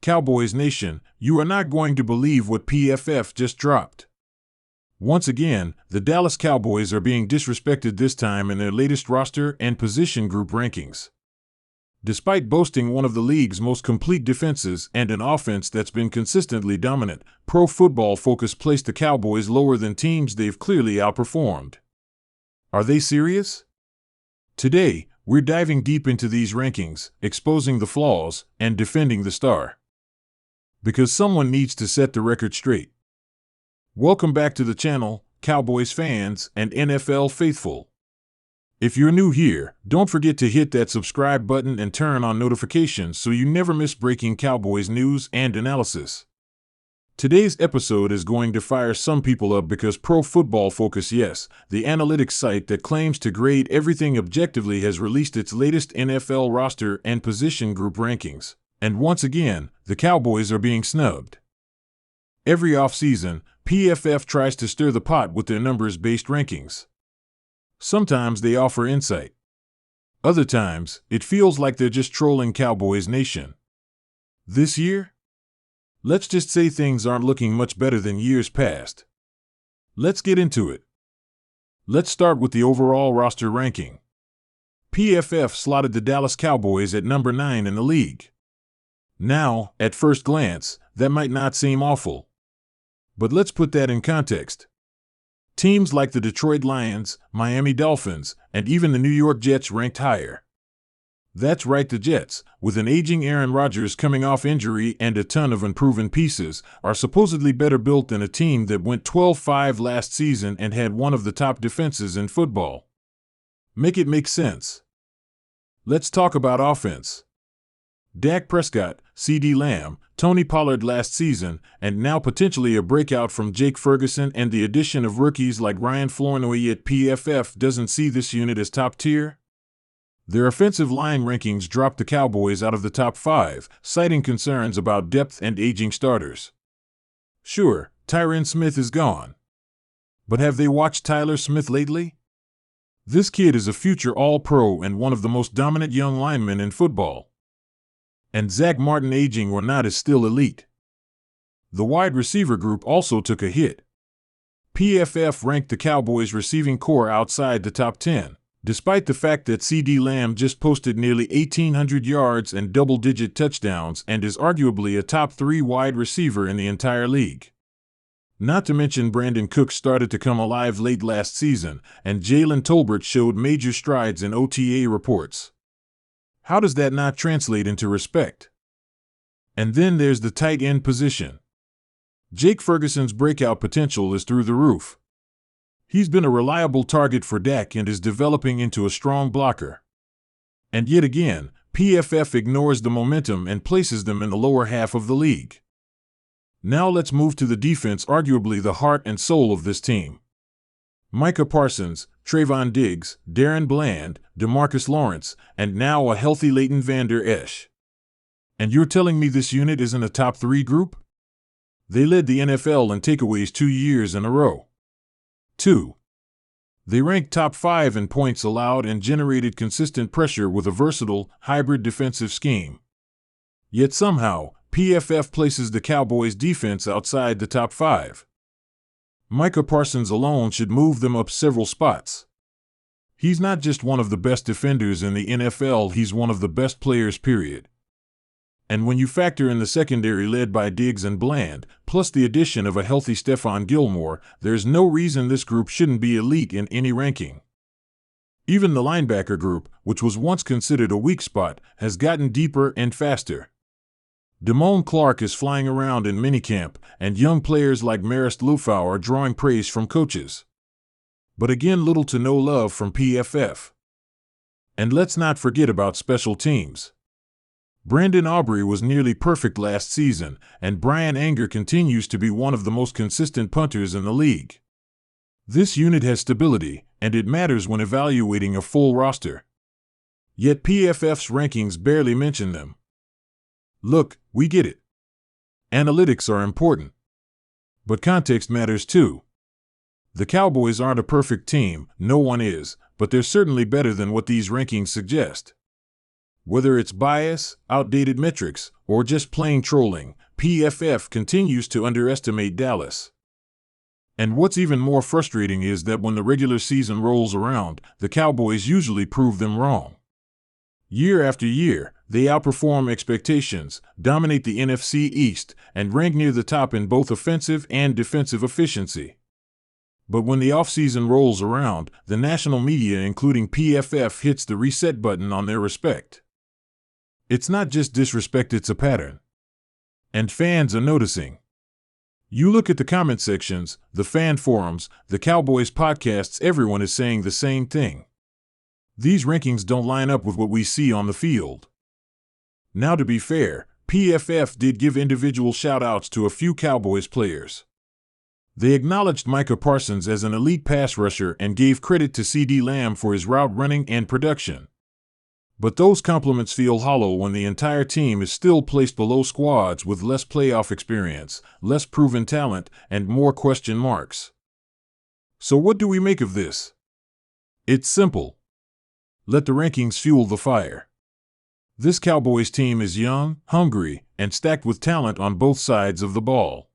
Cowboys Nation, you are not going to believe what PFF just dropped. Once again, the Dallas Cowboys are being disrespected, this time in their latest roster and position group rankings. Despite boasting one of the league's most complete defenses and an offense that's been consistently dominant, Pro Football Focus placed the Cowboys lower than teams they've clearly outperformed. Are they serious? Today, we're diving deep into these rankings, exposing the flaws, and defending the star. Because someone needs to set the record straight. Welcome back to the channel, Cowboys fans and NFL faithful. If you're new here, don't forget to hit that subscribe button and turn on notifications so you never miss breaking Cowboys news and analysis. Today's episode is going to fire some people up because Pro Football Focus, yes, the analytics site that claims to grade everything objectively, has released its latest NFL roster and position group rankings. And once again, the Cowboys are being snubbed. Every offseason, PFF tries to stir the pot with their numbers-based rankings. Sometimes they offer insight. Other times, it feels like they're just trolling Cowboys Nation. This year? Let's just say things aren't looking much better than years past. Let's get into it. Let's start with the overall roster ranking. PFF slotted the Dallas Cowboys at number 9 in the league. Now, at first glance, that might not seem awful. But let's put that in context. Teams like the Detroit Lions, Miami Dolphins, and even the New York Jets ranked higher. That's right, the Jets, with an aging Aaron Rodgers coming off injury and a ton of unproven pieces, are supposedly better built than a team that went 12-5 last season and had one of the top defenses in football. Make it make sense. Let's talk about offense. Dak Prescott, CeeDee Lamb, Tony Pollard last season, and now potentially a breakout from Jake Ferguson and the addition of rookies like Ryan Flournoy. Yet PFF doesn't see this unit as top tier. Their offensive line rankings dropped the Cowboys out of the top 5, citing concerns about depth and aging starters. Sure, Tyron Smith is gone. But have they watched Tyler Smith lately? This kid is a future All-Pro and one of the most dominant young linemen in football. And Zach Martin, aging or not, is still elite. The wide receiver group also took a hit. PFF ranked the Cowboys' receiving core outside the top 10, despite the fact that CeeDee Lamb just posted nearly 1,800 yards and double-digit touchdowns and is arguably a top 3 wide receiver in the entire league. Not to mention Brandon Cooks started to come alive late last season, and Jalen Tolbert showed major strides in OTA reports. How does that not translate into respect? And then there's the tight end position. Jake Ferguson's breakout potential is through the roof. He's been a reliable target for Dak and is developing into a strong blocker. And yet again, PFF ignores the momentum and places them in the lower half of the league. Now let's move to the defense, arguably the heart and soul of this team. Micah Parsons, Trayvon Diggs, Darren Bland, DeMarcus Lawrence, and now a healthy Leighton Vander Esch. And you're telling me this unit isn't a top 3 group? They led the NFL in takeaways 2 years in a row. 2. They ranked top 5 in points allowed and generated consistent pressure with a versatile, hybrid defensive scheme. Yet somehow, PFF places the Cowboys' defense outside the top 5. Micah Parsons alone should move them up several spots. He's not just one of the best defenders in the NFL, he's one of the best players, period. And when you factor in the secondary led by Diggs and Bland, plus the addition of a healthy Stephon Gilmore, there's no reason this group shouldn't be elite in any ranking. Even the linebacker group, which was once considered a weak spot, has gotten deeper and faster. Damone Clark is flying around in minicamp, and young players like Marist Liufau are drawing praise from coaches. But again, little to no love from PFF. And let's not forget about special teams. Brandon Aubrey was nearly perfect last season, and Brian Anger continues to be one of the most consistent punters in the league. This unit has stability, and it matters when evaluating a full roster. Yet PFF's rankings barely mention them. Look, we get it. Analytics are important. But context matters too. The Cowboys aren't a perfect team, no one is, but they're certainly better than what these rankings suggest. Whether it's bias, outdated metrics, or just plain trolling, PFF continues to underestimate Dallas. And what's even more frustrating is that when the regular season rolls around, the Cowboys usually prove them wrong. Year after year, they outperform expectations, dominate the NFC East, and rank near the top in both offensive and defensive efficiency. But when the offseason rolls around, the national media, including PFF, hits the reset button on their respect. It's not just disrespect, it's a pattern. And fans are noticing. You look at the comment sections, the fan forums, the Cowboys podcasts, everyone is saying the same thing. These rankings don't line up with what we see on the field. Now, to be fair, PFF did give individual shout-outs to a few Cowboys players. They acknowledged Micah Parsons as an elite pass rusher and gave credit to CeeDee Lamb for his route running and production. But those compliments feel hollow when the entire team is still placed below squads with less playoff experience, less proven talent, and more question marks. So what do we make of this? It's simple. Let the rankings fuel the fire. This Cowboys team is young, hungry, and stacked with talent on both sides of the ball.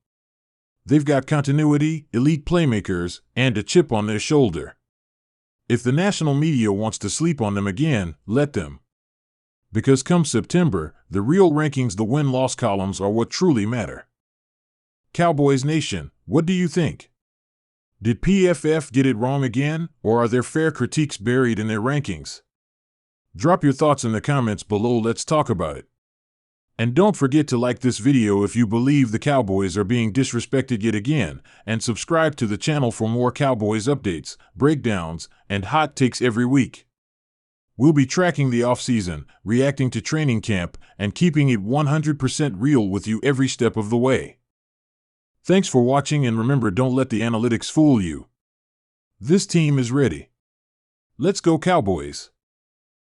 They've got continuity, elite playmakers, and a chip on their shoulder. If the national media wants to sleep on them again, let them. Because come September, the real rankings, the win-loss columns, are what truly matter. Cowboys Nation, what do you think? Did PFF get it wrong again, or are there fair critiques buried in their rankings? Drop your thoughts in the comments below, let's talk about it. And don't forget to like this video if you believe the Cowboys are being disrespected yet again, and subscribe to the channel for more Cowboys updates, breakdowns, and hot takes every week. We'll be tracking the offseason, reacting to training camp, and keeping it 100% real with you every step of the way. Thanks for watching, and remember, don't let the analytics fool you. This team is ready. Let's go Cowboys!